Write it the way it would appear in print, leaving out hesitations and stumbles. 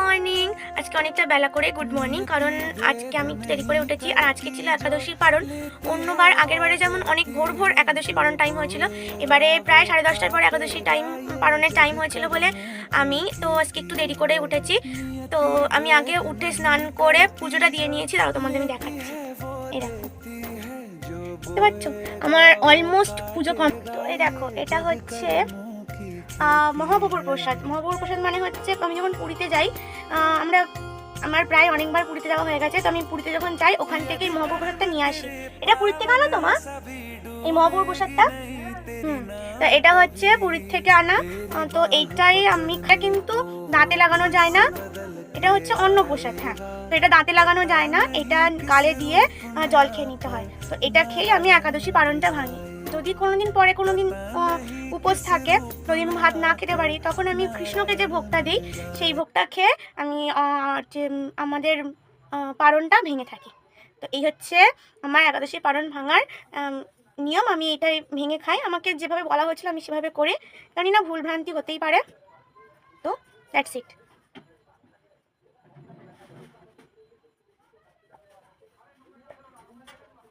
Morning. আজকে অনেকটা বেলা করে গুড মর্নিং, কারণ আজকে আমি একটু দেরি করে উঠেছি। আর আজকে ছিল একাদশীর পারণ। অন্যবার আগের বারে যেমন অনেক ভোর ভোর একাদশী পারণ টাইম হয়েছিল, এবারে প্রায় 10:30টার পর একাদশী পারণের টাইম হয়েছিল বলে আমি তো আজকে একটু দেরি করে উঠেছি। তো আমি আগে উঠে স্নান করে পুজোটা দিয়ে নিয়েছি, তাও তোমাদের আমি দেখাচ্ছি। এই দেখো, বুঝতে পারছো আমার অলমোস্ট পুজো কমপ্লিট। তো এই দেখো, এটা হচ্ছে মহাপ্রভুর প্রসাদ। মহাপ্রভুর প্রসাদ মানে হচ্ছে আমি যখন পুরীতে যাই, আমরা আমার প্রায় অনেকবার পুরীতে যাওয়া হয়ে গেছে, তো আমি পুরীতে যখন যাই ওখান থেকে এই মহাপ্রভুর প্রসাদটা নিয়ে আসি। এটা পুরীর থেকে আনা তো মা, এই মহাপ্রভুর প্রসাদটা? তা এটা হচ্ছে পুরীর থেকে আনা। তো এইটাই আমি কিন্তু দাঁতে লাগানো যায় না, এটা হচ্ছে অন্য প্রসাদ। হ্যাঁ, তো এটা দাঁতে লাগানো যায় না, এটা গালে দিয়ে জল খেয়ে নিতে হয়। তো এটা খেয়ে আমি একাদশী পারণটা ভাঙি। যদি কোনোদিন পরে কোনোদিন উপোস থাকে, যদি আমি ভাত না খেতে পারি, তখন আমি কৃষ্ণকে যে ভোগটা দিই সেই ভোগটা খেয়ে আমি যে আমাদের পারণটা ভেঙে থাকি। তো এই হচ্ছে আমার একাদশী পারণ ভাঙার নিয়ম। আমি এটাই ভেঙে খাই, আমাকে যেভাবে বলা হয়েছিল আমি সেভাবে করি। জানি না, ভুল ভ্রান্তি হতেই পারে। তো দ্যাটস ইট।